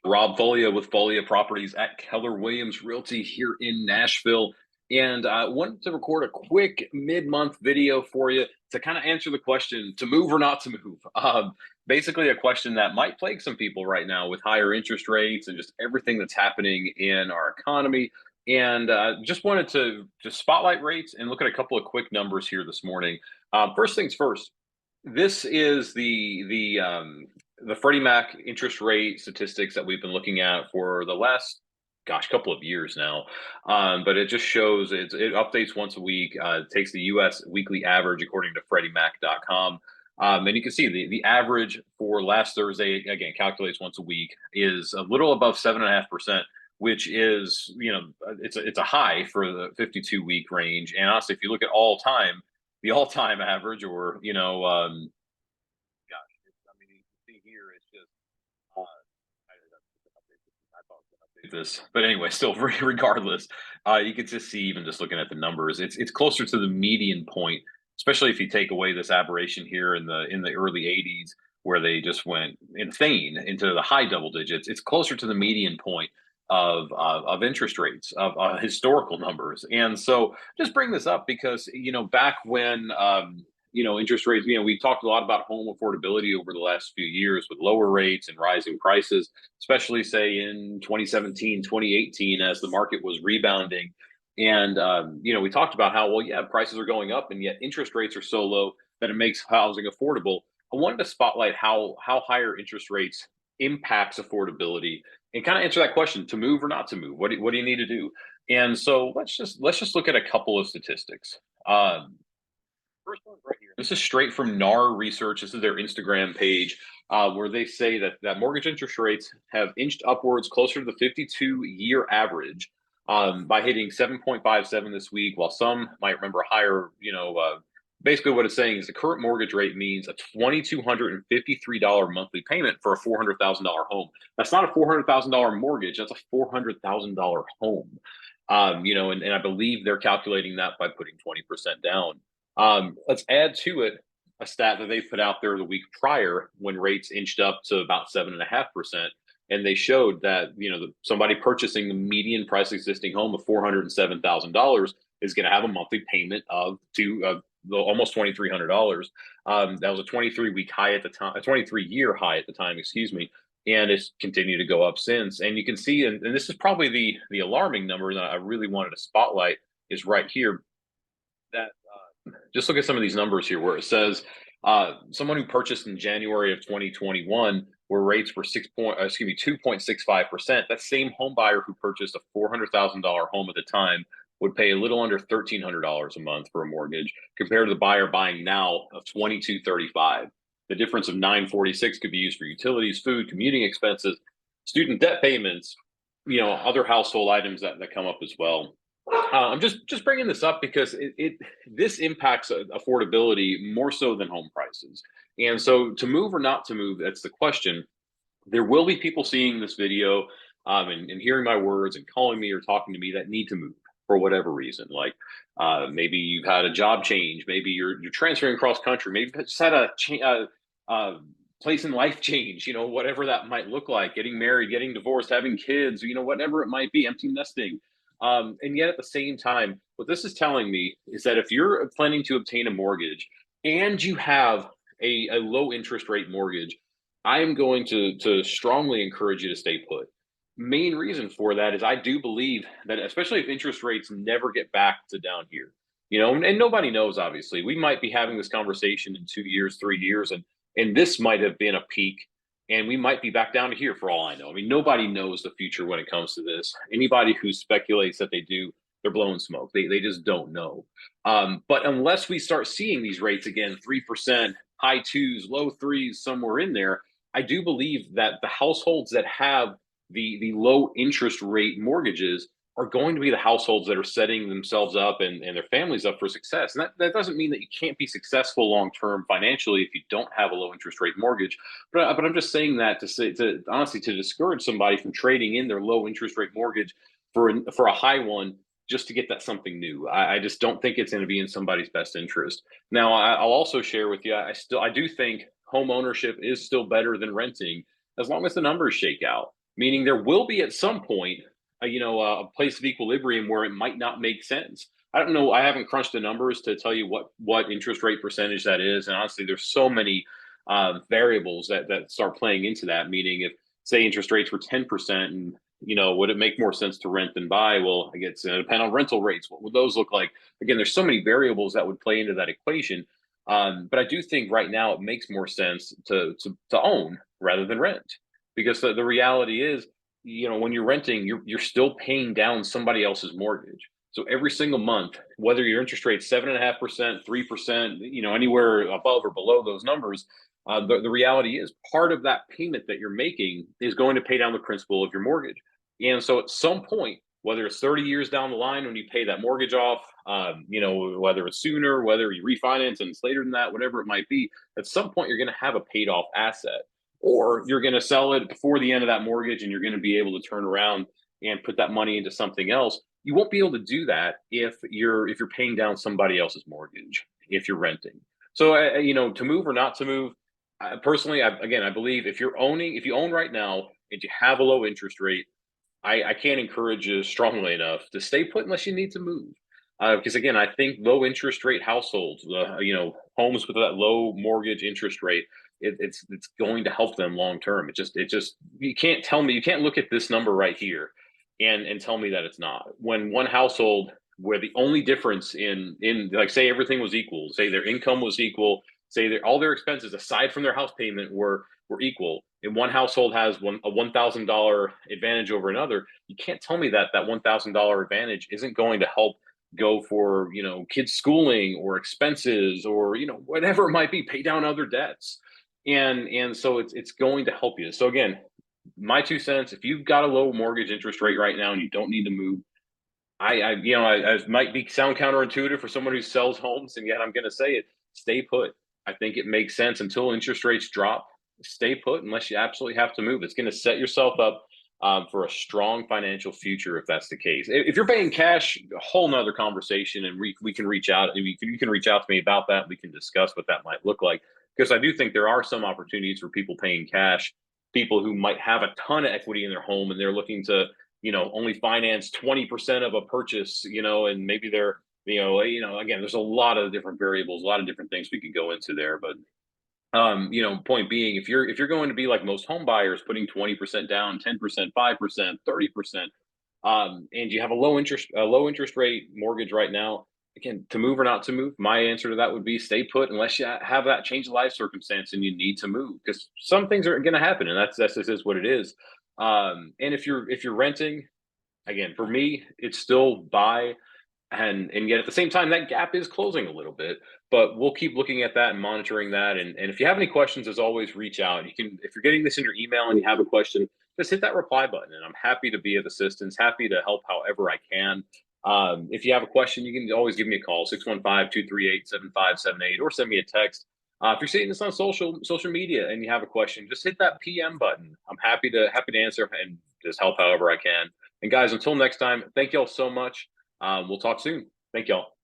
Rob Folia with Folia Properties at Keller Williams Realty here in Nashville. And I wanted to record a quick mid-month video for you to kind of answer the question to move or not to move. Basically, a question that might plague some people right now with higher interest rates and just everything that's happening in our economy. And just wanted to just spotlight rates and look at a couple of quick numbers here this morning. First things first, this is the Freddie Mac interest rate statistics that we've been looking at for the last, gosh, couple of years now. But it just shows it updates once a week. It takes the U.S. weekly average according to FreddieMac.com. And you can see the average for last Thursday, again, calculates once a week, is a little above 7.5%, which is, it's a high for the 52-week range. And honestly, if you look at the all-time average, or gosh, I mean, you can see here, it's just this, but anyway, still, regardless, you can just see, even just looking at the numbers, it's closer to the median point, especially if you take away this aberration here in the early 80s where they just went insane into the high double digits. It's closer to the median point of interest rates, of historical numbers. And so just bring this up because back when interest rates, we talked a lot about home affordability over the last few years with lower rates and rising prices, especially say in 2017, 2018, as the market was rebounding. And we talked about how, well, yeah, prices are going up and yet interest rates are so low that it makes housing affordable. I wanted to spotlight how higher interest rates impacts affordability and kind of answer that question: to move or not to move. What do you need to do? And so let's just look at a couple of statistics. First one right here. This is straight from NAR Research. This is their Instagram page, where they say that mortgage interest rates have inched upwards closer to the 52-year average by hitting 7.57 this week, while some might remember higher. Basically what it's saying is the current mortgage rate means a $2,253 monthly payment for a $400,000 home. That's not a $400,000 mortgage. That's a $400,000 home. And I believe they're calculating that by putting 20% down. Let's add to it a stat that they put out there the week prior when rates inched up to about 7.5%. And they showed that, somebody purchasing the median price existing home of $407,000 is going to have a monthly payment of almost $2,300. That was a 23-week high at the time, a 23-year high at the time, excuse me. And it's continued to go up since. And you can see, and this is probably the alarming number that I really wanted to spotlight, is right here, that just look at some of these numbers here where it says someone who purchased in January of 2021 where rates were 2.65%. That same home buyer who purchased a $400,000 home at the time would pay a little under $1,300 a month for a mortgage, compared to the buyer buying now of $2,235. The difference of $946 could be used for utilities, food, commuting expenses, student debt payments, other household items that come up as well. I'm just bringing this up because this impacts affordability more so than home prices. And so, to move or not to move, that's the question. There will be people seeing this video and hearing my words and calling me or talking to me that need to move for whatever reason. Like maybe you've had a job change, maybe you're transferring across country, maybe you've just had a place in life change, whatever that might look like, getting married, getting divorced, having kids, whatever it might be, empty nesting. And yet at the same time, what this is telling me is that if you're planning to obtain a mortgage and you have a low interest rate mortgage, I am going to strongly encourage you to stay put. Main reason for that is I do believe that, especially if interest rates never get back to down here, and nobody knows, obviously, we might be having this conversation in 2 years, 3 years, and this might have been a peak and we might be back down to here for all I know. I mean, nobody knows the future when it comes to this. Anybody who speculates that they do, they're blowing smoke. They just don't know. But unless we start seeing these rates again, 3%, high twos, low threes, somewhere in there, I do believe that the households that have the low interest rate mortgages are going to be the households that are setting themselves up and their families up for success. And that doesn't mean that you can't be successful long term financially if you don't have a low interest rate mortgage. But I'm just saying that to honestly to discourage somebody from trading in their low interest rate mortgage for a high one just to get that something new. I just don't think it's going to be in somebody's best interest. Now, I'll also share with you, I do think home ownership is still better than renting as long as the numbers shake out. meaning there will be at some point, a place of equilibrium where it might not make sense. I don't know. I haven't crunched the numbers to tell you what interest rate percentage that is, and honestly, there's so many variables that start playing into that. Meaning, if say interest rates were 10%, and would it make more sense to rent than buy? Well, I guess it's going to depend on rental rates. What would those look like? Again, there's so many variables that would play into that equation. But I do think right now it makes more sense to own rather than rent, because the reality is, when you're renting, you're still paying down somebody else's mortgage. So every single month, whether your interest rate's 7.5%, 3%, anywhere above or below those numbers, the reality is part of that payment that you're making is going to pay down the principal of your mortgage. And so at some point, whether it's 30 years down the line when you pay that mortgage off, whether it's sooner, whether you refinance and it's later than that, whatever it might be, at some point you're going to have a paid off asset, or you're going to sell it before the end of that mortgage and you're going to be able to turn around and put that money into something else. You won't be able to do that if you're paying down somebody else's mortgage, if you're renting. So to move or not to move, personally, I believe if you own right now and you have a low interest rate, I can't encourage you strongly enough to stay put unless you need to move. Because again, I think low interest rate households, homes with that low mortgage interest rate, it's going to help them long term. It just you can't tell me, you can't look at this number right here and tell me that it's not. When one household where the only difference in like, say everything was equal, say their income was equal, say all their expenses aside from their house payment were equal, and one household has a $1,000 advantage over another, you can't tell me that $1,000 advantage isn't going to help go for kids schooling or expenses, or whatever it might be, pay down other debts. And so it's going to help you. So again, my 2 cents: if you've got a low mortgage interest rate right now and you don't need to move, I might be sound counterintuitive for someone who sells homes, and yet I'm going to say it: stay put. I think it makes sense until interest rates drop. Stay put unless you absolutely have to move. It's going to set yourself up for a strong financial future if that's the case. If you're paying cash, a whole nother conversation, and we can reach out. You can reach out to me about that. We can discuss what that might look like, because I do think there are some opportunities for people paying cash, people who might have a ton of equity in their home and they're looking to only finance 20% of a purchase, and maybe they're again, there's a lot of different variables, a lot of different things we could go into there. But point being, if you're going to be like most home buyers, putting 20% down, 10%, 5%, 30%, and you have a low interest rate mortgage right now, again, to move or not to move, my answer to that would be stay put unless you have that change of life circumstance and you need to move, because some things are going to happen, and that's just is what it is. And if you're renting, again, for me, it's still buy, and yet at the same time that gap is closing a little bit. But we'll keep looking at that and monitoring that. And if you have any questions, as always, reach out. You can, if you're getting this in your email and you have a question, just hit that reply button, and I'm happy to be of assistance, happy to help however I can. If you have a question, you can always give me a call, 615-238-7578, or send me a text. If you're seeing this on social media and you have a question, just hit that PM button. I'm happy to answer and just help however I can. And guys, until next time, thank y'all so much. We'll talk soon. Thank y'all.